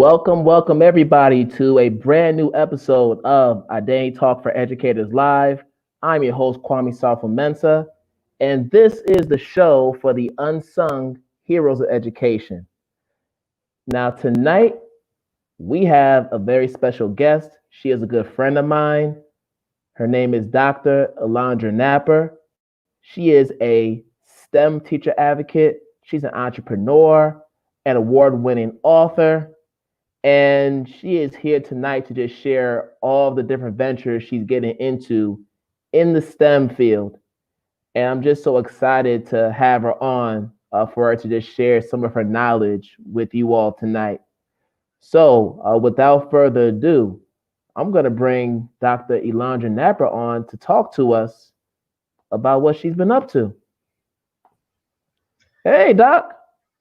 Welcome everybody to a brand new episode of Identity Talk for Educators Live. I'm your host, Sarfo-Mensah, and this is the show for the unsung heroes of education. Now, tonight, we have a very special guest. She is a good friend of mine. Her name is Dr. Elondra Napper. She is a STEM teacher advocate. She's an entrepreneur, an award-winning author, and she is here tonight to just share all the different ventures she's getting into in the STEM field. And I'm just so excited to have her on for her to just share some of her knowledge with you all tonight. So, without further ado, I'm going to bring Dr. Elondra Napper on to talk to us about what she's been up to. Hey, Doc.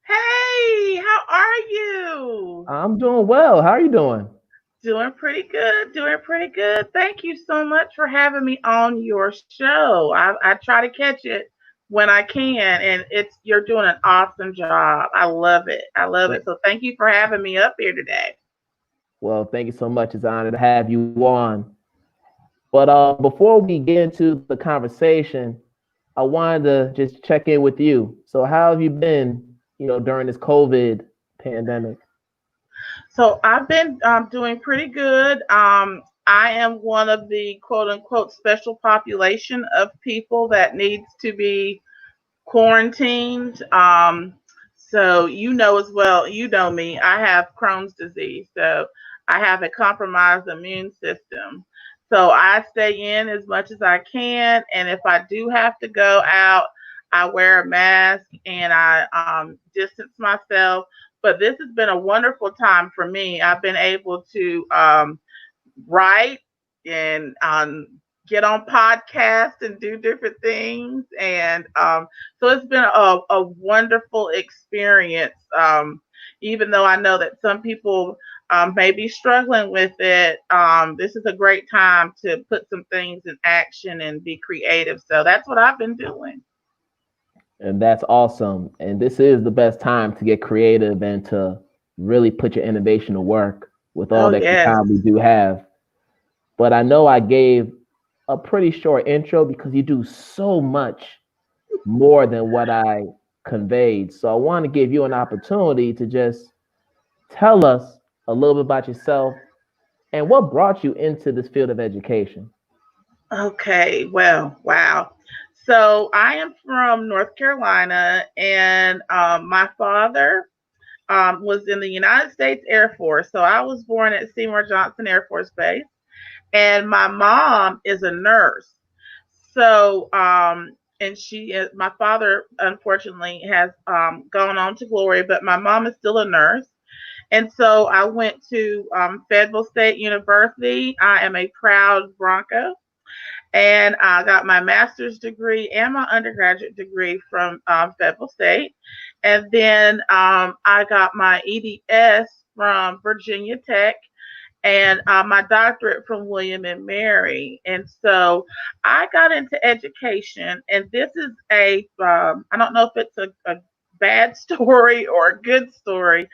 Hey, how are you? I'm doing well. How are you doing? Doing pretty good. Thank you so much for having me on your show. I try to catch it when I can, and you're doing an awesome job. I love it. So thank you for having me up here today. Well, thank you so much. It's an honor to have you on. But before we get into the conversation, I wanted to just check in with you. So how have you been, during this COVID pandemic? So I've been doing pretty good. I am one of the quote unquote special population of people that needs to be quarantined. So as well, you know me, I have Crohn's disease. So I have a compromised immune system. So I stay in as much as I can. And if I do have to go out, I wear a mask and I distance myself. But this has been a wonderful time for me. I've been able to write and get on podcasts and do different things. And so it's been a wonderful experience, even though I know that some people may be struggling with it. This is a great time to put some things in action and be creative. So that's what I've been doing. And that's awesome. And this is the best time to get creative and to really put your innovation to work with all the Yes. time we do have. But I know I gave a pretty short intro because you do so much more than what I conveyed. So I want to give you an opportunity to just tell us a little bit about yourself and what brought you into this field of education. Okay, well, wow. So I am from North Carolina, and my father was in the United States Air Force. So I was born at Seymour Johnson Air Force Base, and my mom is a nurse. So, and she is, my father unfortunately has gone on to glory, but my mom is still a nurse. And so I went to Fayetteville State University. I am a proud Bronco. And I got my master's degree and my undergraduate degree from Fayetteville State. And then I got my EDS from Virginia Tech and my doctorate from William and Mary. And so I got into education, and this is I don't know if it's a bad story or a good story,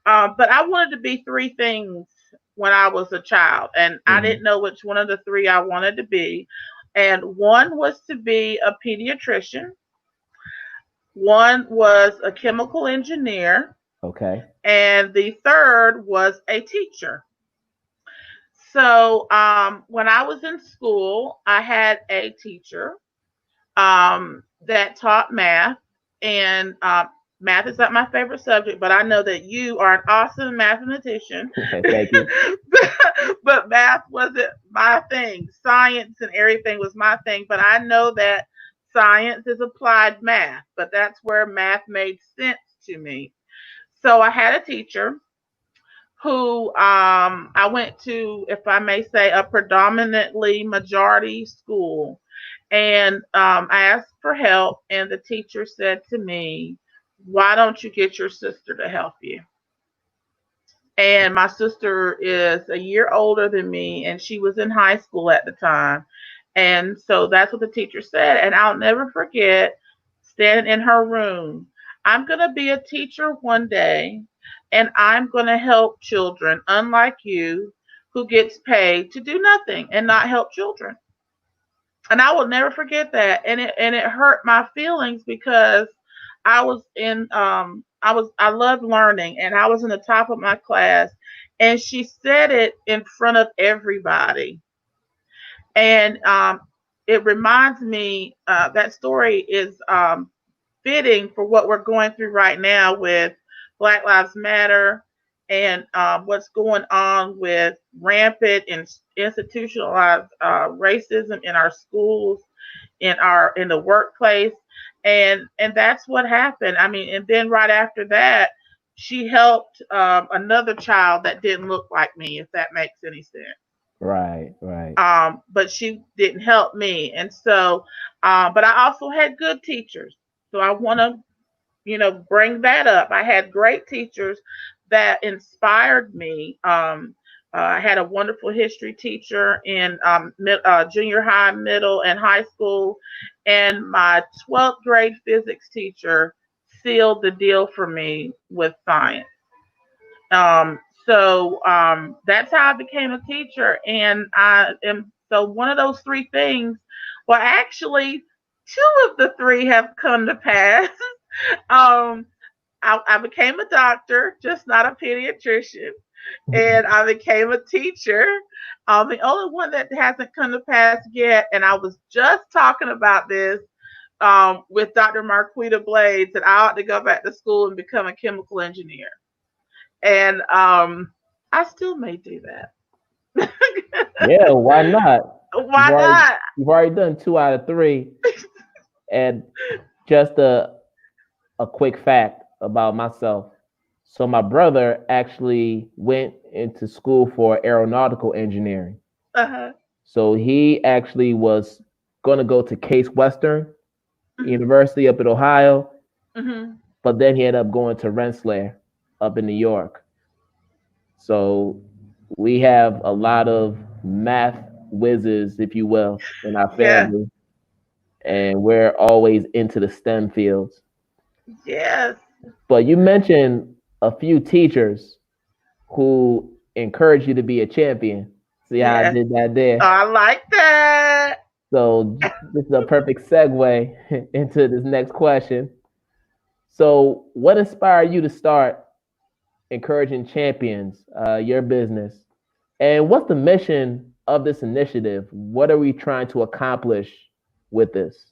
but I wanted to be three things when I was a child, and I didn't know which one of the three I wanted to be. And one was to be a pediatrician, one was a chemical engineer, Okay. and the third was a teacher. So when I was in school, I had a teacher that taught math, and math is not my favorite subject, but I know that you are an awesome mathematician. Thank you. But math wasn't my thing. Science and everything was my thing, but I know that science is applied math, but that's where math made sense to me. So I had a teacher who I went to, if I may say, a predominantly majority school. And I asked for help, and the teacher said to me, "Why don't you get your sister to help you?" And my sister is a year older than me, and she was in high school at the time. And so that's what the teacher said. And I'll never forget standing in her room. I'm going to be a teacher one day, and I'm going to help children, unlike you, who gets paid to do nothing and not help children. And I will never forget that. And it hurt my feelings because I loved learning, and I was in the top of my class, and she said it in front of everybody. And it reminds me, that story is fitting for what we're going through right now with Black Lives Matter, and what's going on with rampant and institutionalized racism in our schools, in the workplace. And that's what happened. I mean, and then right after that, she helped another child that didn't look like me, if that makes any sense. Right, right. But she didn't help me. And so, but I also had good teachers. So I want to, bring that up. I had great teachers that inspired me. I had a wonderful history teacher in junior high, middle, and high school, and my 12th grade physics teacher sealed the deal for me with science. That's how I became a teacher, and I am so one of those three things. Well, actually, two of the three have come to pass. um, I became a doctor, just not a pediatrician, and I became a teacher. The only one that hasn't come to pass yet, and I was just talking about this with Dr. Marquita Blades, that I ought to go back to school and become a chemical engineer. And I still may do that. Yeah, why not? You've Why already not? you've already done 2 out of 3. And just a quick fact about myself. So my brother actually went into school for aeronautical engineering. Uh-huh. So he actually was going to go to Case Western Hmm. University up in Ohio, Hmm. but then he ended up going to Rensselaer up in New York. So we have a lot of math whizzes, if you will, in our Yeah. family, and we're always into the STEM fields. Yes. But you mentioned a few teachers who encourage you to be a champion. See how I Yes. did that there? I like that. So this is a perfect segue into this next question. So, what inspired you to start encouraging champions, your business, and what's the mission of this initiative? What are we trying to accomplish with this?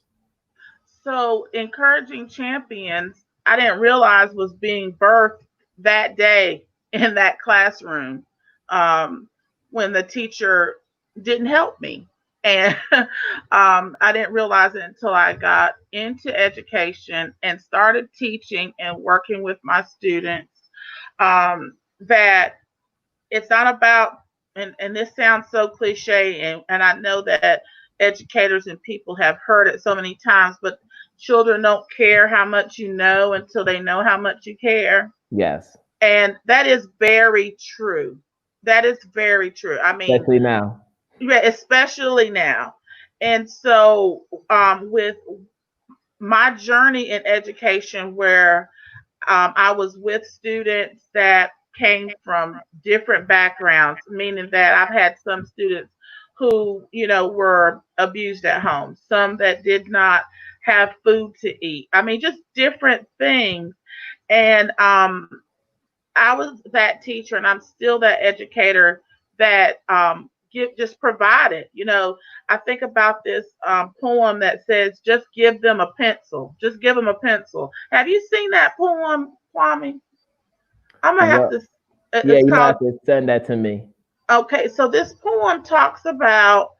So encouraging champions, I didn't realize was being birthed that day in that classroom, um, when the teacher didn't help me. And I didn't realize it until I got into education and started teaching and working with my students, that it's not about, and this sounds so cliche, and I know that educators and people have heard it so many times, but children don't care how much you know until they know how much you care. Yes, And that is very true. That is very true. I mean, especially now. yeah, especially now. And so, with my journey in education, where I was with students that came from different backgrounds, meaning that I've had some students who, were abused at home, some that did not have food to eat. I mean, just different things. And I was that teacher, and I'm still that educator that just provided. I think about this poem that says, "Just give them a pencil. Just give them a pencil." Have you seen that poem, Kwame? I'm gonna have What? to. Yeah, It's you might called. have to send that to me. Okay, so this poem talks about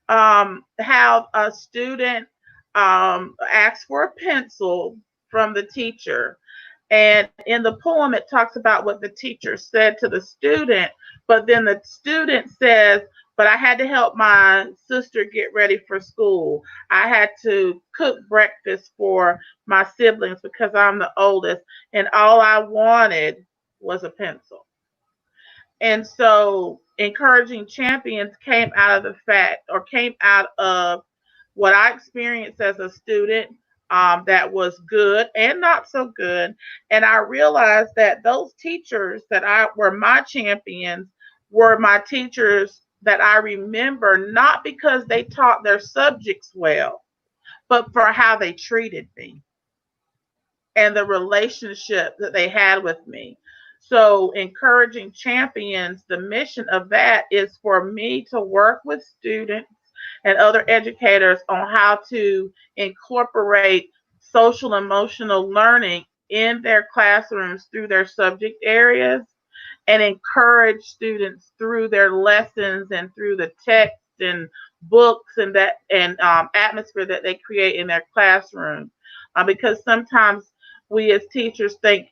how a student asks for a pencil from the teacher. And in the poem, it talks about what the teacher said to the student, but then the student says, "But I had to help my sister get ready for school. I had to cook breakfast for my siblings because I'm the oldest, and all I wanted was a pencil." And so encouraging champions came out of what I experienced as a student, that was good and not so good. And I realized that those teachers that I were my champions were my teachers that I remember not because they taught their subjects well, but for how they treated me and the relationship that they had with me. So, encouraging champions, the mission of that is for me to work with students and other educators on how to incorporate social emotional learning in their classrooms through their subject areas and encourage students through their lessons and through the text and books and that and atmosphere that they create in their classroom. Because sometimes we as teachers think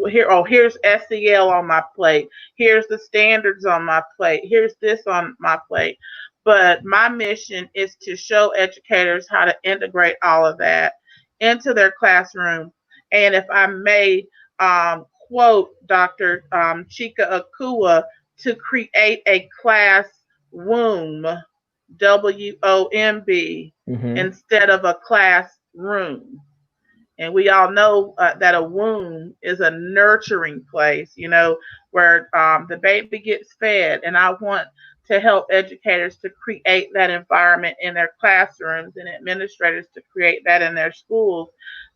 here's SEL on my plate, here's the standards on my plate, here's this on my plate. But my mission is to show educators how to integrate all of that into their classroom. And if I may quote Dr. Chika Akua, to create a class womb, WOMB, instead of a classroom. And we all know that a womb is a nurturing place, where the baby gets fed. And I want to help educators to create that environment in their classrooms and administrators to create that in their schools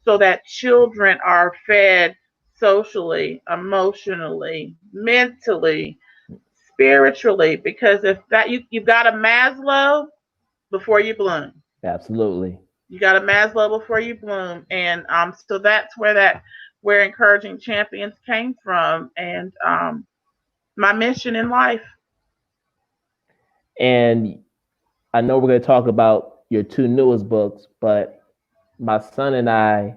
so that children are fed socially, emotionally, mentally, spiritually. Because if that you've got a Maslow before you bloom. Absolutely. You got a Maslow before you bloom, and so that's where encouraging champions came from, and my mission in life. And I know we're going to talk about your two newest books, but my son and I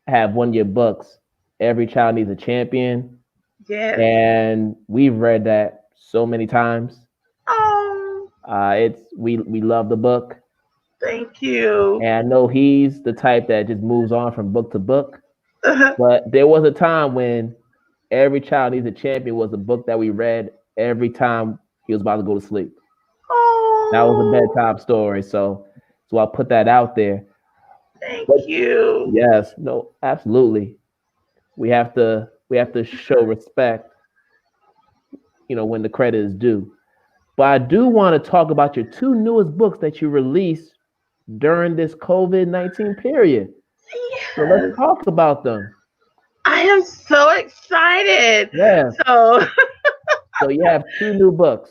have one of your books, Every Child Needs a Champion. Yes. And we've read that so many times. Oh. We love the book. Thank you. And I know he's the type that just moves on from book to book. But there was a time when Every Child Needs a Champion was a book that we read every time he was about to go to sleep. Oh. That was a bedtime story. So I'll put that out there. Thank you. Yes, no, absolutely. We have to show respect, when the credit is due. But I do want to talk about your two newest books that you released during this COVID-19 period. Yes. So let's talk about them. I am so excited. Yeah. So you have two new books.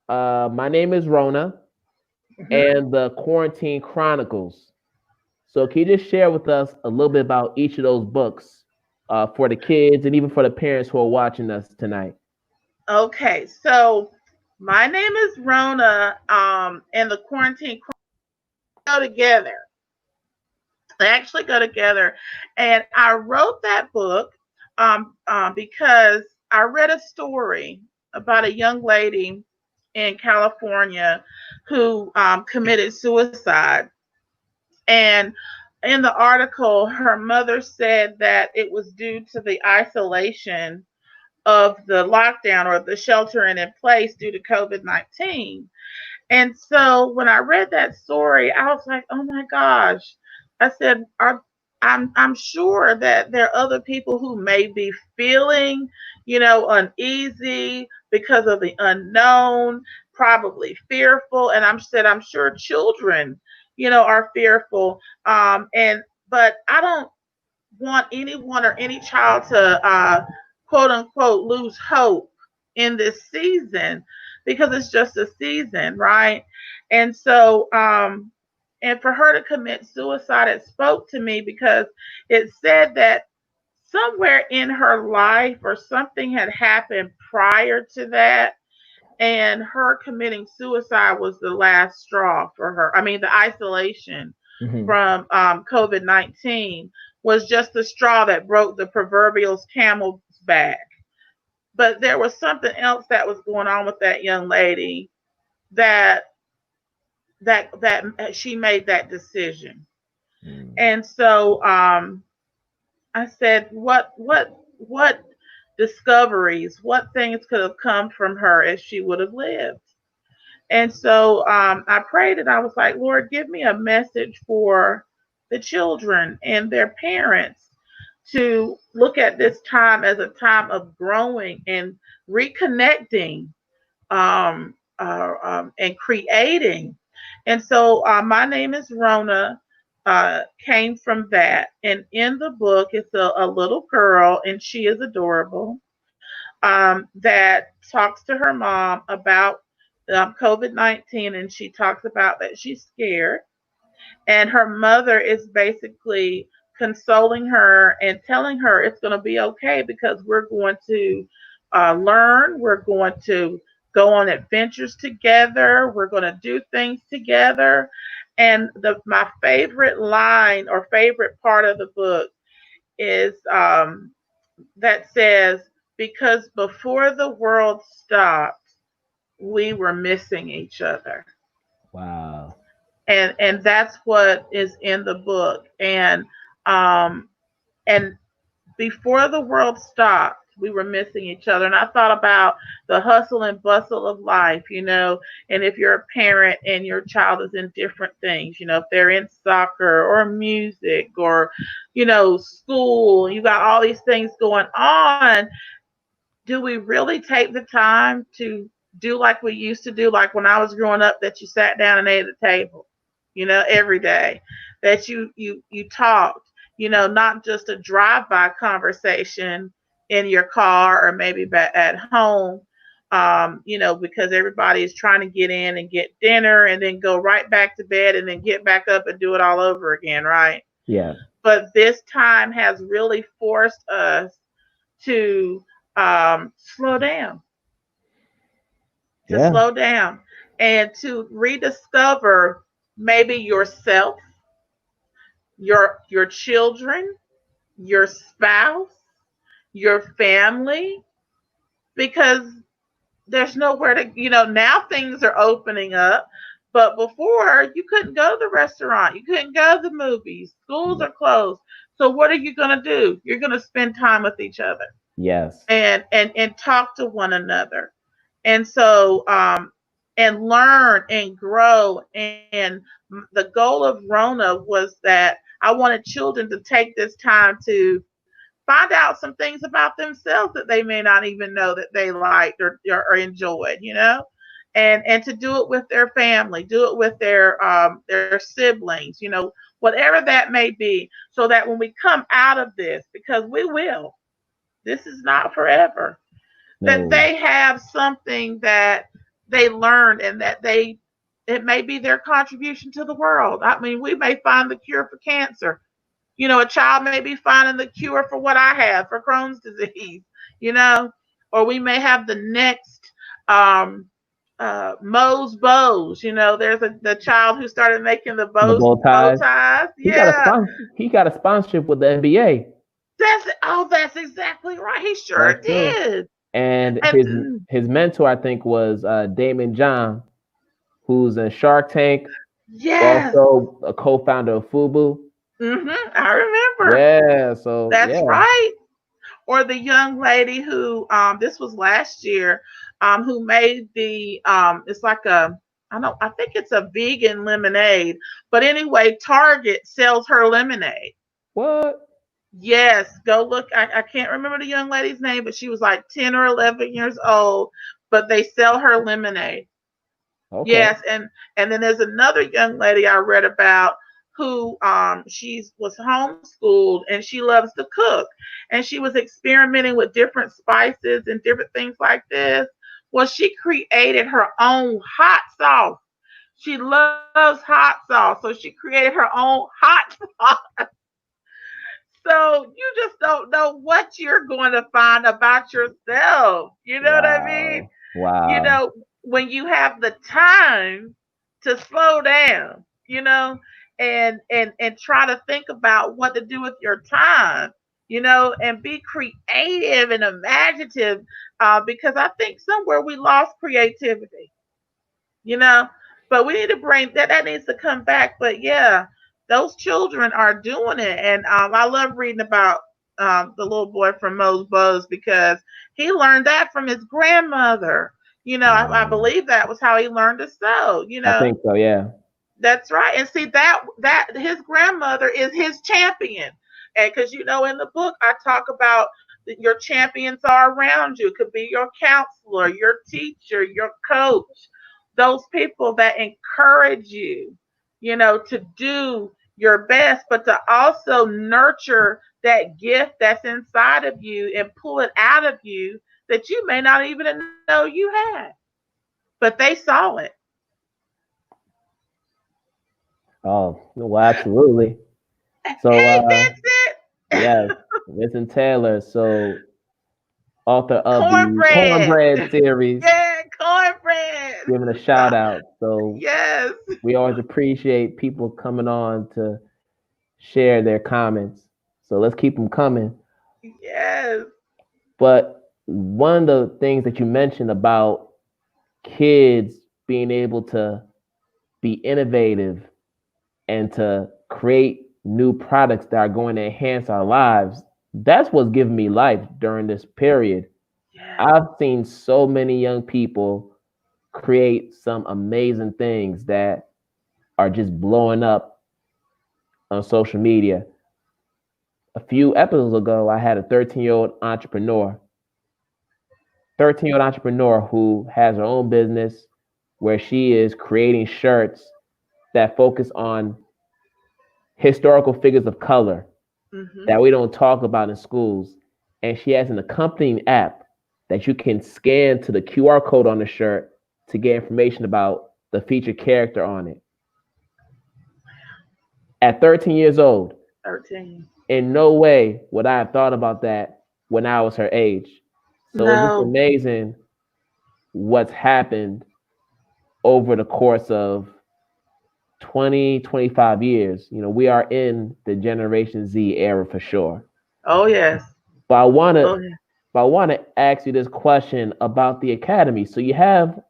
My Name is Rona and the Quarantine Chronicles. So can you just share with us a little bit about each of those books for the kids and even for the parents who are watching us tonight? Okay, so My Name is Rona and the Quarantine Chronicles go together. They actually go together. And I wrote that book because I read a story about a young lady in California who committed suicide. And in the article, her mother said that it was due to the isolation of the lockdown or the sheltering in place due to COVID-19. And so when I read that story, I was like, oh my gosh. I said, I'm sure that there are other people who may be feeling, uneasy because of the unknown, probably fearful. And I'm sure children, are fearful. But I don't want anyone or any child to quote unquote lose hope in this season because it's just a season, right? And so and for her to commit suicide, it spoke to me because it said that somewhere in her life or something had happened prior to that, and her committing suicide was the last straw for her. I mean, the isolation from COVID-19 was just the straw that broke the proverbial camel's back. But there was something else that was going on with that young lady that she made that decision. And so I said, what discoveries, what things could have come from her if she would have lived? And so I prayed and I was like, Lord, give me a message for the children and their parents to look at this time as a time of growing and reconnecting, and creating. And so my name is Rona, came from that. And in the book, it's a little girl, and she is adorable, that talks to her mom about COVID 19. And she talks about that she's scared, and her mother is basically consoling her and telling her it's going to be okay because we're going to learn, we're going to go on adventures together, we're going to do things together. And my favorite line or favorite part of the book is that says, because before the world stopped, we were missing each other. Wow. And that's what is in the book. Um and before the world stopped, we were missing each other. And I thought about the hustle and bustle of life, and if you're a parent and your child is in different things, if they're in soccer or music or school, you got all these things going on. Do we really take the time to do like we used to do, like when I was growing up, that you sat down and ate at the table, every day, that you talked, not just a drive-by conversation in your car or maybe back at home, because everybody is trying to get in and get dinner and then go right back to bed and then get back up and do it all over again, right? Yeah. But this time has really forced us to slow down, to Yeah. slow down and to rediscover maybe yourself, your children, your spouse, your family, because there's nowhere to, now things are opening up. But before, you couldn't go to the restaurant, you couldn't go to the movies, schools are closed. So what are you going to do? You're going to spend time with each other Yes. and talk to one another. And so and learn and grow. And the goal of Rona was that I wanted children to take this time to find out some things about themselves that they may not even know that they liked or enjoyed, and to do it with their family, do it with their siblings, whatever that may be, so that when we come out of this, because we will, this is not forever, that No. they have something that they learned and that it may be their contribution to the world. I mean, we may find the cure for cancer. A child may be finding the cure for what I have for Crohn's disease, you know, or we may have the next um, Moe's bows. There's the child who started making the The bows bow bow ties. ties. He got a Yeah, He got a sponsorship with the NBA. that's exactly right. He sure That's true. did. And And his mentor, I think, was Damon John, who's in Shark Tank, yes, also a co-founder of Fubu. I remember. Yeah. So That's yeah. right. Or the young lady who this was last year, who made the it's like I think it's a vegan lemonade. But anyway, Target sells her lemonade. What? Yes, go look. I can't remember the young lady's name, but she was like 10 or 11 years old, but they sell her lemonade. Okay. Yes, and then there's another young lady I read about who she was homeschooled and she loves to cook, and she was experimenting with different spices and different things like this. Well, she created her own hot sauce. She loves hot sauce, so she created her own hot sauce. So you just don't know what you're going to find about yourself. You know what I mean? Wow. you Wow. know, when you have the time to slow down, and try to think about what to do with your time, and be creative and imaginative, because I think somewhere we lost creativity, you know, but we need to bring that needs to come back. But yeah, those children are doing it, and I love reading about the little boy from Moe's Buzz because he learned that from his grandmother. I Wow. believe that was how he learned to sew. I think so. Yeah. That's right. And see that his grandmother is his champion. And because in the book I talk about that your champions are around you. It could be your counselor, your teacher, your coach, those people that encourage you, to do your best, but to also nurture that gift that's inside of you and pull it out of you that you may not even know you had. But they saw it. Oh, well, absolutely. So, Hey, Vincent! yes, Vincent Taylor, so author of the Cornbread. Cornbread series, Yeah, cornbread. giving a shout out. So Yes. we always appreciate people coming on to share their comments. So let's keep them coming. Yes. But one of the things that you mentioned about kids being able to be innovative and to create new products that are going to enhance our lives, that's what's given me life during this period. Yes. I've seen so many young people create some amazing things that are just blowing up on social media. A few episodes ago, I had a 13-year-old entrepreneur who has her own business where she is creating shirts that focus on historical figures of color Mhm. that we don't talk about in schools. And she has an accompanying app that you can scan to the QR code on the shirt to get information about the featured character on it. At 13 years old, 13. in no way would I have thought about that when I was her age. So it's just No. amazing what's happened over the course of 20, 25 years. We are in the Generation Z era for sure. Oh yes. But I want Oh to yeah. but I want to ask you this question about the academy. So you have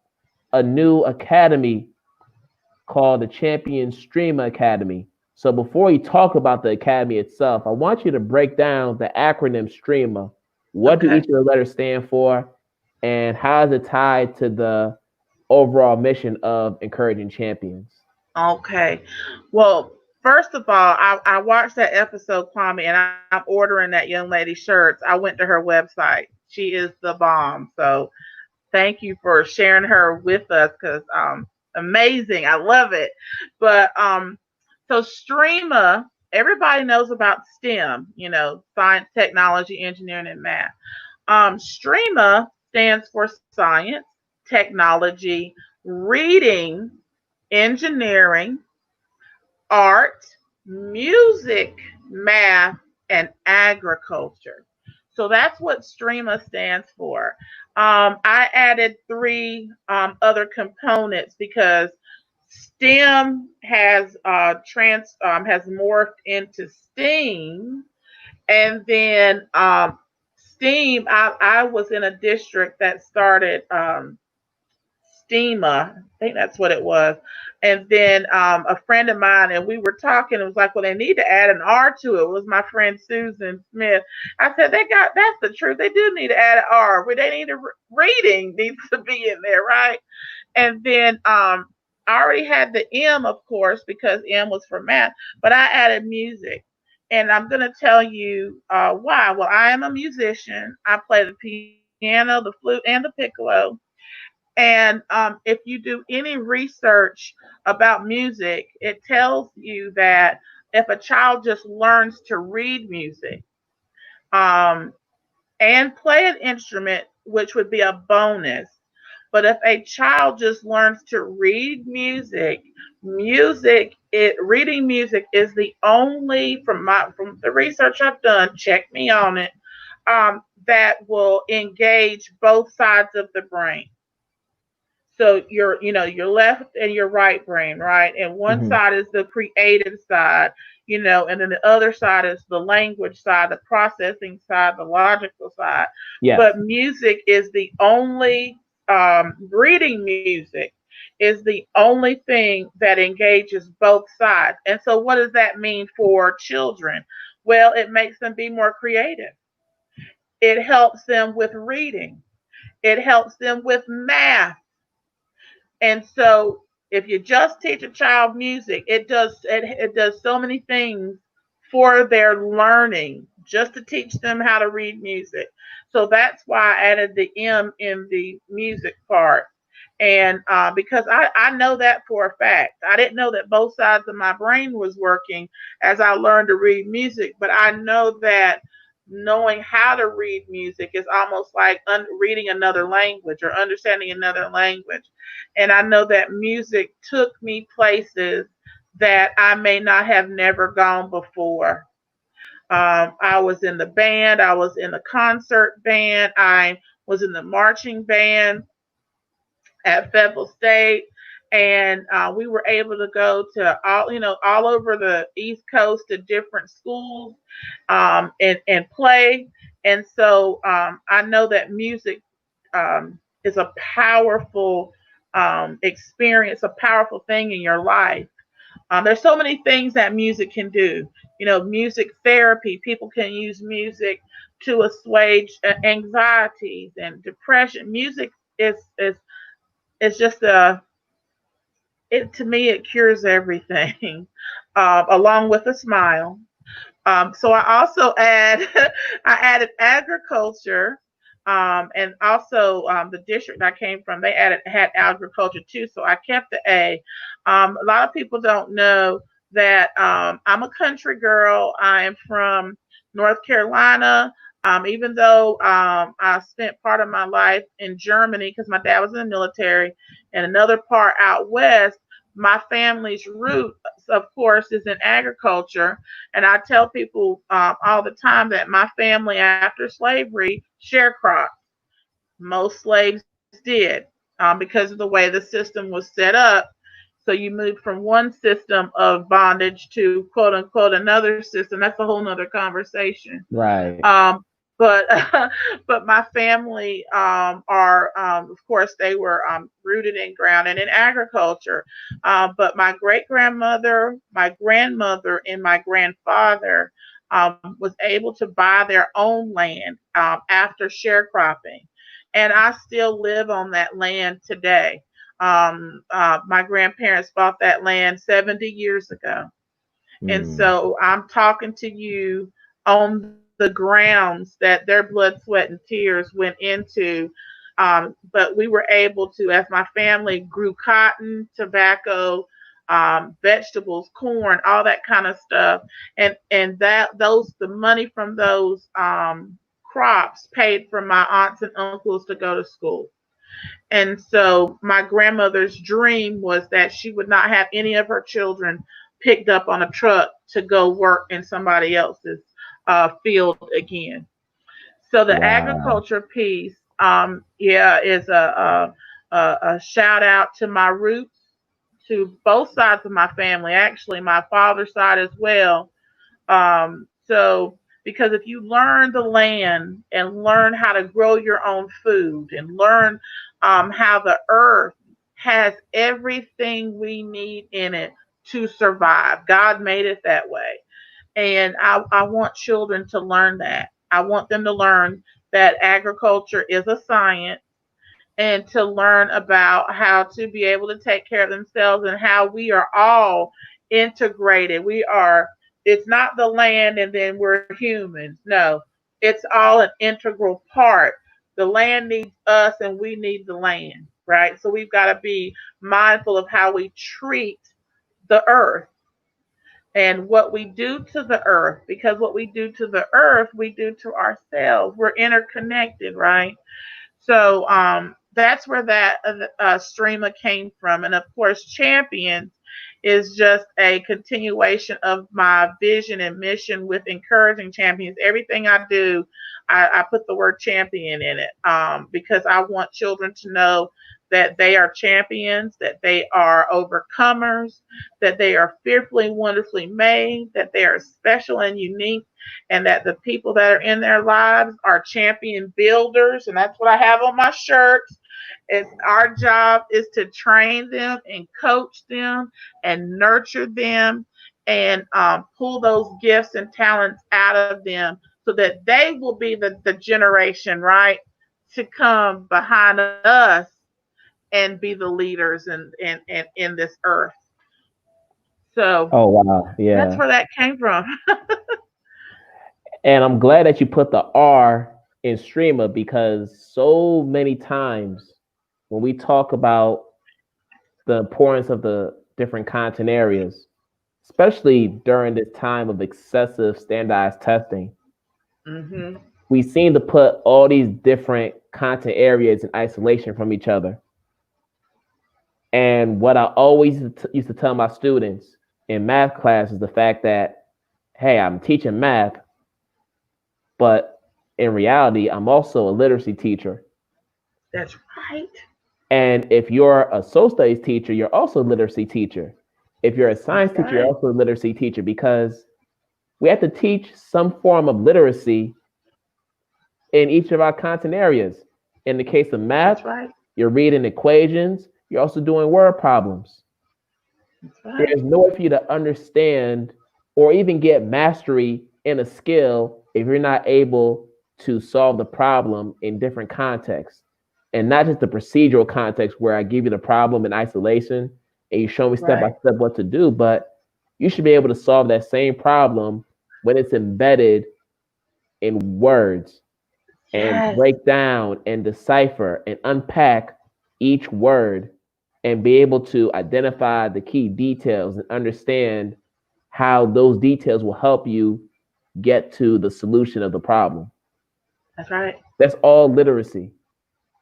a new academy called the Champion STREAMA Academy. So before you talk about the academy itself, I want you to break down the acronym STREAMA. What do Okay. each of the letters stand for, and how is it tied to the overall mission of encouraging champions? Okay. Well, first of all, I watched that episode, Kwame, and I'm ordering that young lady shirts. I went to her website. She is the bomb. So thank you for sharing her with us because amazing. I love it. But so Streama, everybody knows about STEM, science, technology, engineering, and math. Streama stands for science, technology, reading, engineering, art, music, math, and agriculture. So that's what STREAMA stands for. I added three other components because STEM has morphed into STEAM, and then STEAM. I was in a district that started STEAMA. I think that's what it was. And then a friend of mine, and we were talking. It was like, well, they need to add an R to it. It was my friend Susan Smith. I said, that's the truth. They do need to add an R. Where they need reading needs to be in there, right? And then I already had the M, of course, because M was for math, but I added music. And I'm going to tell you why. Well, I am a musician. I play the piano, the flute, and the piccolo. And if you do any research about music, it tells you that if a child just learns to read music um, and play an instrument, which would be a bonus, but if a child just learns to read music, reading music is the only from the research I've done. Check me on it. That will engage both sides of the brain. So your left and your right brain, right? And one Mhm. side is the creative side, and then the other side is the language side, the processing side, the logical side. Yes. But music is the only reading music is the only thing that engages both sides. And so what does that mean for children? Well, it makes them be more creative. It helps them with reading. It helps them with math. And so If you just teach a child music, it does so many things for their learning just to teach them how to read music. So that's why I added the M in the music part. And because I know that for a fact. I didn't know that both sides of my brain was working as I learned to read music, but I know that knowing how to read music is almost like reading another language or understanding another language. And I know that music took me places that I may not have never gone before. I was in the band, I was in the concert band, I was in the marching band at Fayetteville State, and we were able to go to all over the East Coast to different schools and play. And so I know that music is a powerful experience, a powerful thing in your life. There's so many things that music can do. Music therapy. People can use music to assuage anxieties and depression. Music is just it to me it cures everything, along with a smile. So I also I added agriculture, and also the district I came from, they had agriculture too. So I kept the A. A lot of people don't know that I'm a country girl. I am from North Carolina. Even though I spent part of my life in Germany because my dad was in the military, and another part out west, my family's root, of course, is in agriculture. And I tell people all the time that my family after slavery sharecropped. Most slaves did because of the way the system was set up. So you move from one system of bondage to quote unquote another system. That's a whole nother conversation. Right. But but my family are of course they were rooted and grounded in agriculture. But my great grandmother, my grandmother, and my grandfather was able to buy their own land after sharecropping, and I still live on that land today. My grandparents bought that land 70 years ago. And Mm. so I'm talking to you on the grounds that their blood, sweat, and tears went into. But we were able to, as my family grew cotton, tobacco, vegetables, corn, all that kind of stuff, and the money from those crops paid for my aunts and uncles to go to school. And so my grandmother's dream was that she would not have any of her children picked up on a truck to go work in somebody else's field again. So the Wow. agriculture piece, yeah, is a shout out to my roots, to both sides of my family, actually my father's side as well. So, because if you learn the land and learn how to grow your own food and learn how the earth has everything we need in it to survive, God made it that way. And I want children to learn that. I want them to learn that agriculture is a science, and to learn about how to be able to take care of themselves and how we are all integrated. It's not the land and then we're humans. No, it's all an integral part. The land needs us and we need the land, right? So we've got to be mindful of how we treat the earth and what we do to the earth, because what we do to the earth, we do to ourselves. We're interconnected, right? So that's where that STREAMA came from. And of course, Champions is just a continuation of my vision and mission with encouraging champions. Everything I do, I put the word champion in it because I want children to know that they are champions, that they are overcomers, that they are fearfully, wonderfully made, that they are special and unique, and that the people that are in their lives are champion builders. And that's what I have on my shirts. It's our job is to train them and coach them and nurture them and pull those gifts and talents out of them so that they will be the generation, right, to come behind us and be the leaders in this earth. So Oh wow, that's yeah. where that came from. And I'm glad that you put the R in STREAMA because so many times when we talk about the importance of the different content areas, especially during this time of excessive standardized testing, Hmm. we seem to put all these different content areas in isolation from each other. And what I always used to tell my students in math class is the fact that, hey, I'm teaching math, but in reality, I'm also a literacy teacher. That's right. And if you're a social studies teacher, you're also a literacy teacher. If you're a That's science teacher, you're right. also a literacy teacher because we have to teach some form of literacy in each of our content areas. In the case of math, That's right. you're reading equations, you're also doing word problems. That's right. There's no way for you to understand or even get mastery in a skill if you're not able to solve the problem in different contexts. And not just the procedural context where I give you the problem in isolation and you show me step by Right. step what to do, but you should be able to solve that same problem when it's embedded in words and Yes. break down and decipher and unpack each word and be able to identify the key details and understand how those details will help you get to the solution of the problem. That's right. That's all literacy.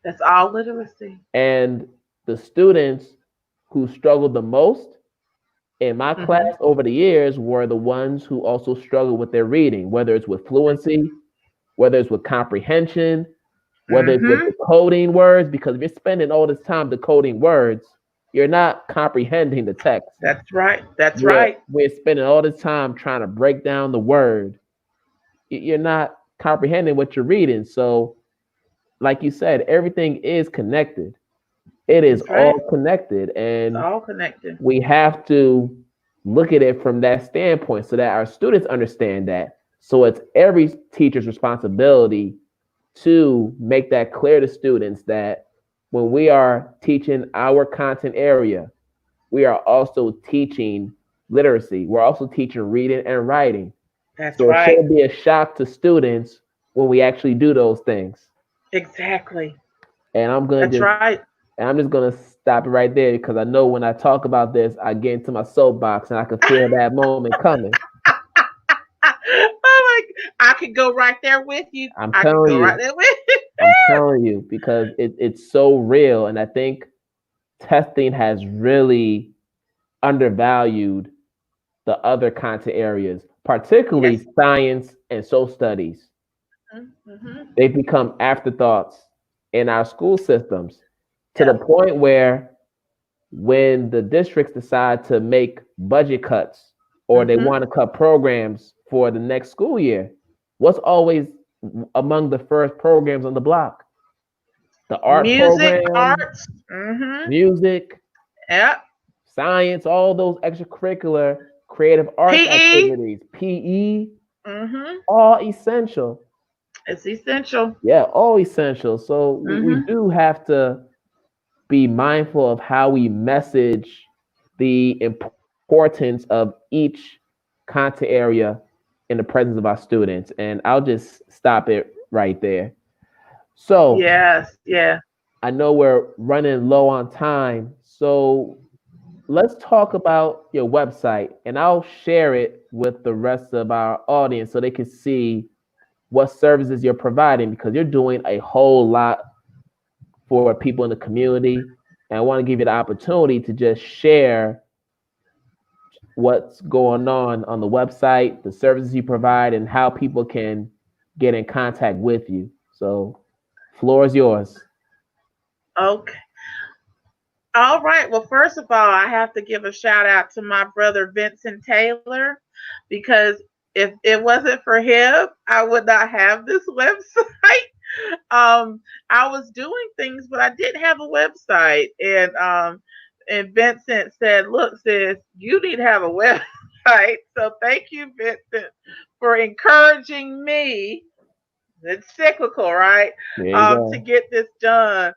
That's all literacy. And the students who struggled the most in my class Hmm. over the years were the ones who also struggled with their reading, whether it's with fluency, whether it's with comprehension, whether it's with Hmm. decoding words, because if you're spending all this time decoding words, you're not comprehending the text. That's right. That's We're, right. we're spending all this time trying to break down the word. You're not comprehending what you're reading. So, like you said, everything is connected. It is That's right. all connected. It's And all connected. we have to look at it from that standpoint so that our students understand that. So it's every teacher's responsibility to make that clear to students that when we are teaching our content area, we are also teaching literacy. We're also teaching reading and writing. That's So it right. shouldn't be a shock to students when we actually do those things. Exactly. And I'm gonna That's just right. and I'm just gonna stop it right there because I know when I talk about this, I get into my soapbox and I can feel that moment coming. Oh my! I could go right there with you. I'm I could telling go right you, there with you. I'm telling you, because it's so real. And I think testing has really undervalued the other content areas, Yes. particularly science and social studies. Mm-hmm. They've become afterthoughts in our school systems to the Yep. point where when the districts decide to make budget cuts or they Mm-hmm. want to cut programs for the next school year, what's always among the first programs on the block? The art Music, program, arts. Mm-hmm. music, Yep. science, all those extracurricular creative arts PE. activities, PE, Mm-hmm. all essential. It's essential. Yeah, all essential. So we Mm-hmm. do have to be mindful of how we message the importance of each content area in the presence of our students. And I'll just stop it right there. So Yes. Yeah. I know we're running low on time. So let's talk about your website and I'll share it with the rest of our audience so they can see what services you're providing because you're doing a whole lot for people in the community. And I want to give you the opportunity to just share what's going on the website, the services you provide, and how people can get in contact with you. So, floor is yours. Okay. All right. Well, first of all, I have to give a shout out to my brother Vincent Taylor because if it wasn't for him, I would not have this website. I was doing things, but I didn't have a website, and Vincent said, "Look, sis, you need to have a website." So thank you, Vincent, for encouraging me. It's cyclical, right? There you To go. get this done.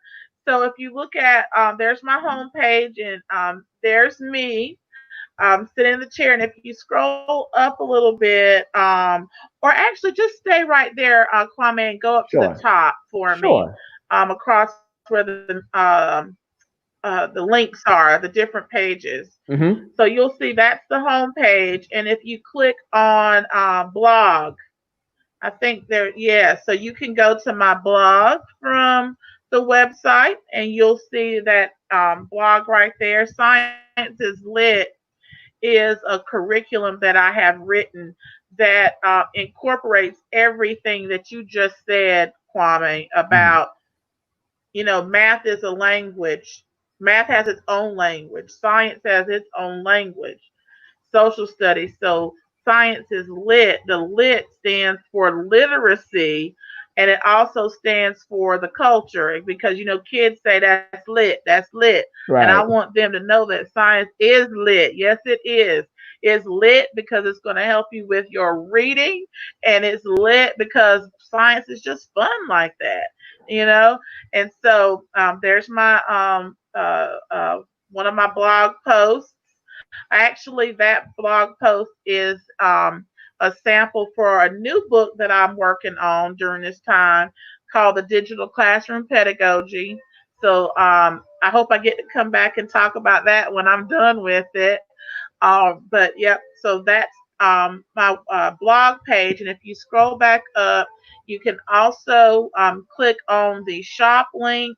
So if you look at, there's my home page, and there's me sitting in the chair. And if you scroll up a little bit, or actually just stay right there, Kwame, and go up to the Sure. top for me, Sure. across where the links are, the different pages. Mm-hmm. So you'll see that's the home page, and if you click on blog, I think there, yeah. So you can go to my blog from the website, and you'll see that blog right there. Science is Lit is a curriculum that I have written that incorporates everything that you just said, Kwame, Mm-hmm. about, math is a language. Math has its own language. Science has its own language. Social studies. So science is lit. The lit stands for literacy, and it also stands for the culture, because kids say that's lit, that's lit, and I Right. want them to know that science is lit. Yes, it is. It's lit because it's going to help you with your reading, and it's lit because science is just fun like that, you know. And so there's my one of my blog posts. Actually, that blog post is a sample for a new book that I'm working on during this time, called The Digital Classroom Pedagogy. So I hope I get to come back and talk about that when I'm done with it. But yep, so that's my blog page. And if you scroll back up, you can also click on the shop link,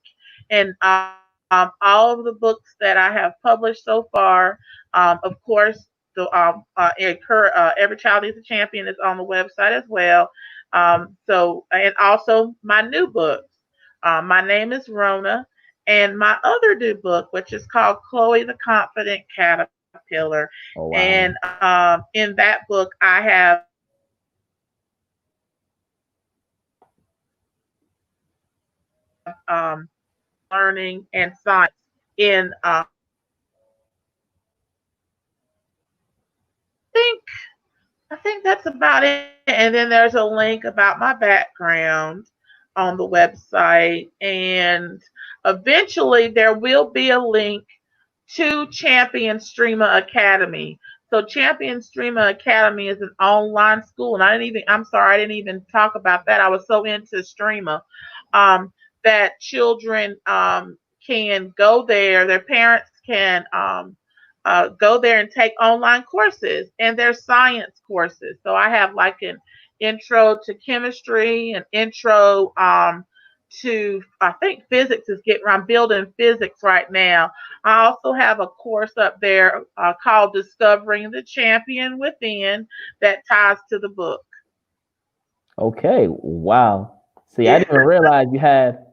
and all of the books that I have published so far. Of course, Every Child Is a Champion is on the website as well. And also my new books. My name is Rona, and my other new book, which is called Chloe the Confident Caterpillar. Oh And wow. in that book, I have learning and science in think I think that's about it. And then there's a link about my background on the website. And eventually there will be a link to Champion Streamer Academy. So Champion Streamer Academy is an online school, and I'm sorry, I didn't even talk about that. I was so into Streamer, um, that children can go there. Their parents can go there and take online courses, and they're science courses. So I have like an intro to chemistry, an intro to, I think physics is getting. I'm building physics right now. I also have a course up there called Discovering the Champion Within, that ties to the book. Okay. Wow. See, I Yeah, didn't even realize you had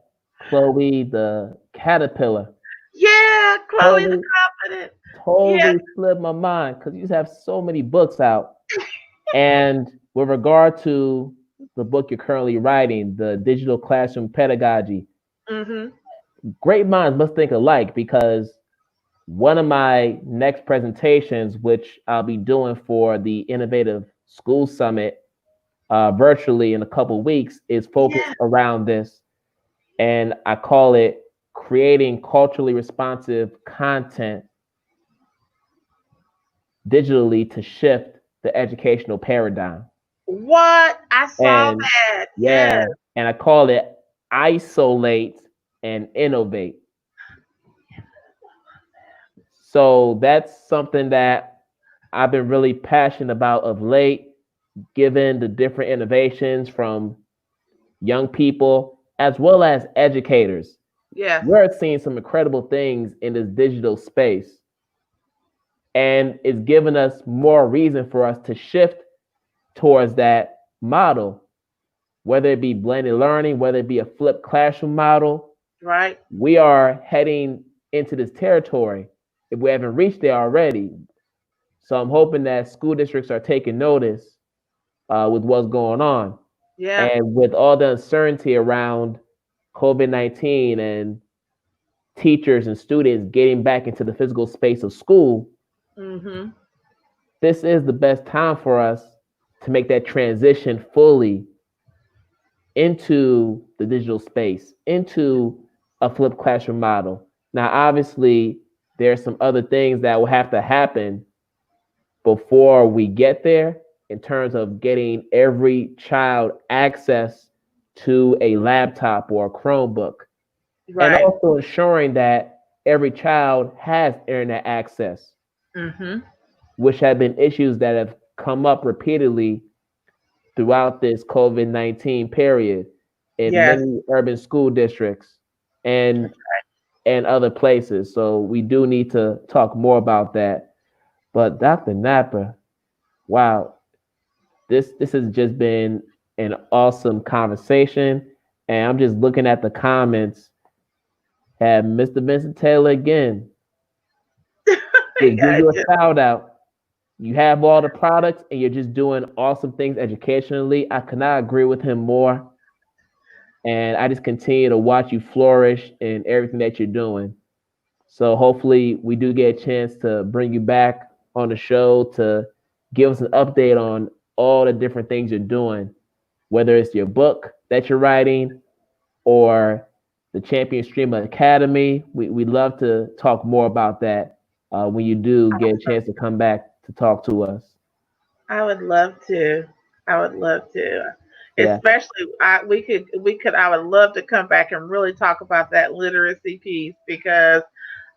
Chloe the caterpillar. yeah, Chloe the Totally, Confident. Yeah. totally flipped my mind because you have so many books out. And with regard to the book you're currently writing, the digital classroom pedagogy, Mhm. great minds must think alike because one of my next presentations, which I'll be doing for the Innovative School Summit virtually in a couple weeks, is focused Yeah. around this. And I call it creating culturally responsive content digitally to shift the educational paradigm. What? I saw And that. yeah, Yes. and I call it isolate and innovate. So that's something that I've been really passionate about of late, given the different innovations from young people as well as educators. Yes. We're seeing some incredible things in this digital space, and it's given us more reason for us to shift towards that model, whether it be blended learning, whether it be a flipped classroom model. Right. We are heading into this territory if we haven't reached there already. So I'm hoping that school districts are taking notice with what's going on. Yeah. And with all the uncertainty around COVID-19 and teachers and students getting back into the physical space of school, Mhm. this is the best time for us to make that transition fully into the digital space, into a flipped classroom model. Now, obviously, there's some other things that will have to happen before we get there in terms of getting every child access to a laptop or a Chromebook, and Right. also ensuring that every child has internet access, Mm-hmm. which have been issues that have come up repeatedly throughout this COVID-19 period in Yes. many urban school districts and and other places. So we do need to talk more about that. But Dr. Napper, wow, this has just been an awesome conversation. And I'm just looking at the comments. Have Mr. Vincent Taylor again. Just give Yeah, you a shout out. You have all the products and you're just doing awesome things educationally. I cannot agree with him more. And I just continue to watch you flourish in everything that you're doing. So hopefully we do get a chance to bring you back on the show to give us an update on all the different things you're doing, whether it's your book that you're writing or the Champion STREAMA Academy. We'd love to talk more about that when you do get a chance to come back to talk to us. I would love to. I would love to. Yeah. Especially, we could. I would love to come back and really talk about that literacy piece because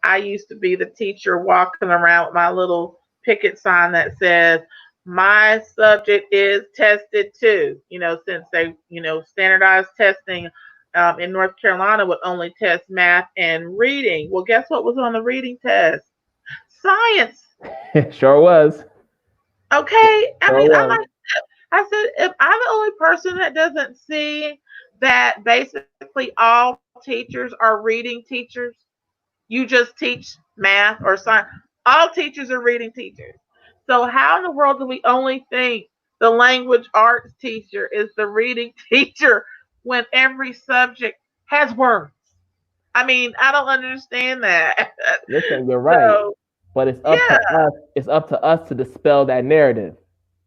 I used to be the teacher walking around with my little picket sign that says, "My subject is tested too." Since they, standardized testing in North Carolina would only test math and reading. Well, guess what was on the reading test? Science. Sure was. Okay. I Sure mean, was. I said, if I'm the only person that doesn't see that basically all teachers are reading teachers, you just teach math or science. All teachers are reading teachers. So how in the world do we only think the language arts teacher is the reading teacher when every subject has words? I mean, I don't understand that. Listen, you're right. So But it's up to yeah, us. It's up to us to dispel that narrative.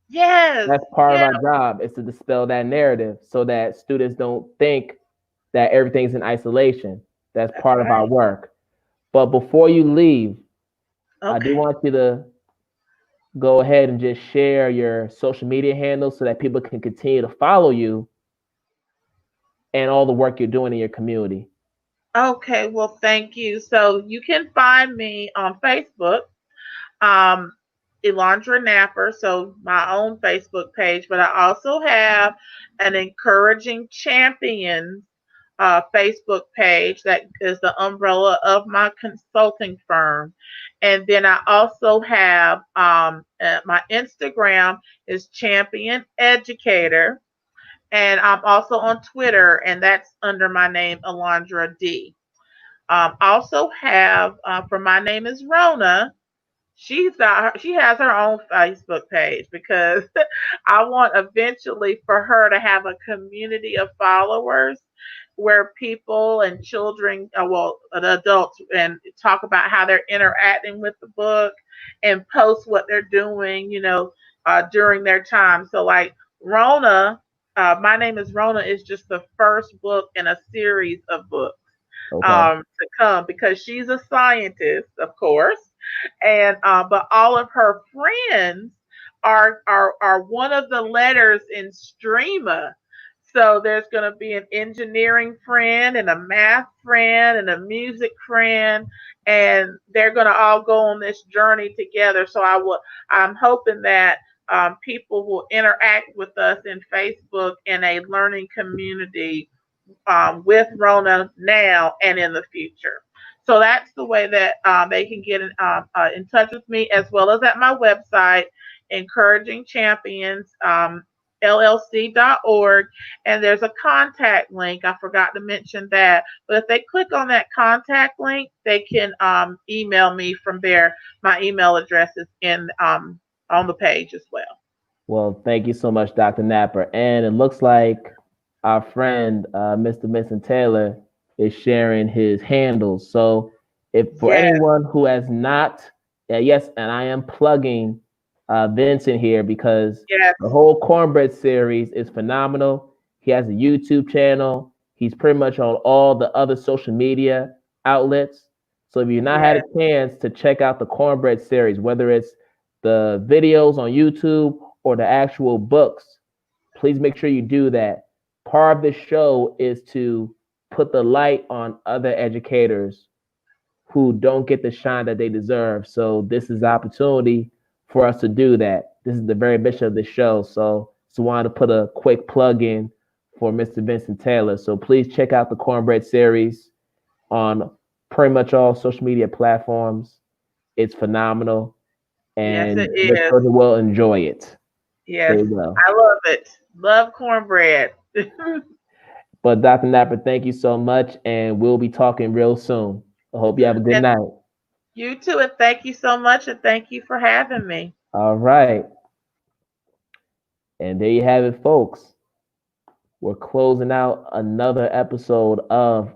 yes, That's part of yeah, our job is to dispel that narrative so that students don't think that everything's in isolation. That's that's part of our right. work. But before you leave, I do Okay. want you to go ahead and just share your social media handles so that people can continue to follow you and all the work you're doing in your community. Okay, well, thank you. So you can find me on Facebook, um, Elondra Napper, so my own Facebook page, but I also have an Encouraging Champions Facebook page that is the umbrella of my consulting firm. And then I also have my Instagram is Champion Educator. And I'm also on Twitter, and that's under my name, Elondra D. Also have for my name is Rona. She has her own Facebook page because I want eventually for her to have a community of followers where people and children, well, the adults, and talk about how they're interacting with the book and post what they're doing, during their time. So, like Rona, my name is Rona is just the first book in a series of books Okay. to come because she's a scientist, of course, and but all of her friends are one of the letters in STREAMA. So there's going to be an engineering friend and a math friend and a music friend, and they're going to all go on this journey together. So I'm hoping that people will interact with us in Facebook in a learning community with Rona now and in the future. So that's the way that they can get in touch with me, as well as at my website, Encouraging Champions. LLC.org, and there's a contact link. I forgot to mention that, but if they click on that contact link, they can email me from there. My email address is in on the page as well. Well, thank you so much, Dr. Napper. And it looks like our friend, Mr. Vincent Taylor, is sharing his handles. So, if for Yes, anyone who has not, yes, and I am plugging Vincent here because yes, the whole Cornbread series is phenomenal. He has a YouTube channel. He's pretty much on all the other social media outlets. So if you've not had Yes. a chance to check out the Cornbread series, whether it's the videos on YouTube or the actual books, please make sure you do that. Part of this show is to put the light on other educators who don't get the shine that they deserve. So this is the opportunity for us to do that. This is the very mission of the show. So wanted to put a quick plug in for Mr. Vincent Taylor. So please check out the Cornbread series on pretty much all social media platforms. It's phenomenal, Yes, and it your is. children will enjoy it. Yes. They will. I love it. Love cornbread. But Dr. Napper, thank you so much, and we'll be talking real soon. I hope you have a good And night. you too. And thank you so much. And thank you for having me. All right. And there you have it, folks. We're closing out another episode of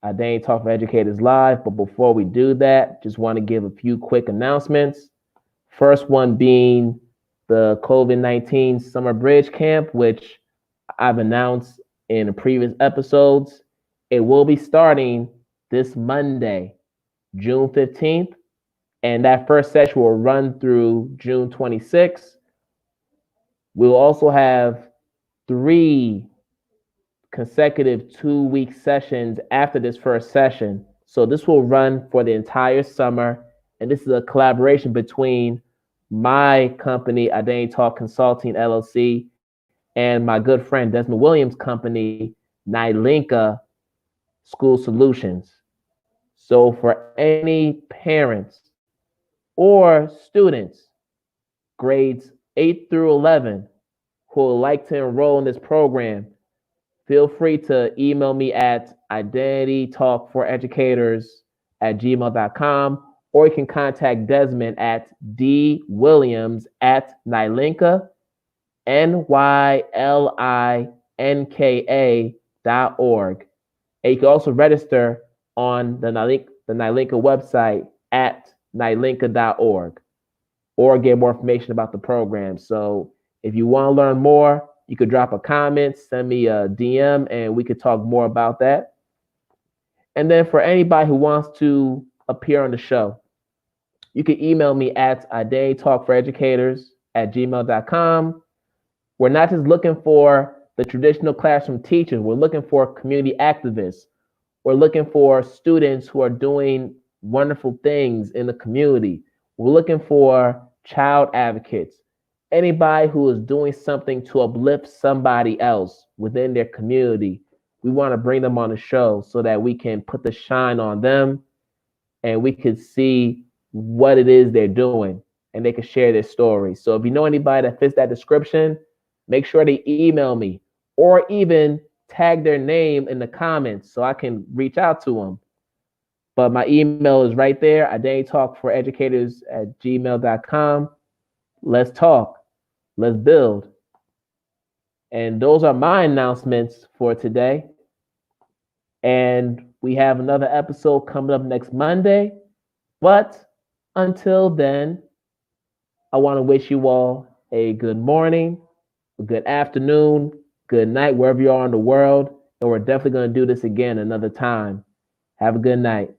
IDTALK4ED Educators Live. But before we do that, just want to give a few quick announcements. First one being the COVID-19 Summer Bridge Camp, which I've announced in the previous episodes. It will be starting this Monday, June 15th, and that first session will run through June 26th. We'll also have 3 consecutive 2-week sessions after this first session. So this will run for the entire summer, and this is a collaboration between my company, IDTALK Consulting LLC, and my good friend Desmond Williams' company, Nylinka School Solutions. So for any parents or students, grades 8 through 11, who would like to enroll in this program, feel free to email me at identitytalk4educators@gmail.com, or you can contact Desmond at dwilliams@nylinka, nylinka.org. And you can also register on the Nylinka website at nylinka.org, or get more information about the program. So if you want to learn more, you could drop a comment, send me a DM, and we could talk more about that. And then for anybody who wants to appear on the show, you can email me at identitytalk4educators@gmail.com. We're not just looking for the traditional classroom teachers. We're looking for community activists. We're looking for students who are doing wonderful things in the community. We're looking for child advocates, anybody who is doing something to uplift somebody else within their community. We want to bring them on the show so that we can put the shine on them and we can see what it is they're doing, and they can share their story. So if you know anybody that fits that description, make sure they email me, or even tag their name in the comments so I can reach out to them. But my email is right there, identitytalk4educators@gmail.com. Let's talk. Let's build. And those are my announcements for today. And we have another episode coming up next Monday. But until then, I want to wish you all a good morning, a good afternoon, good night, wherever you are in the world. And we're definitely going to do this again another time. Have a good night.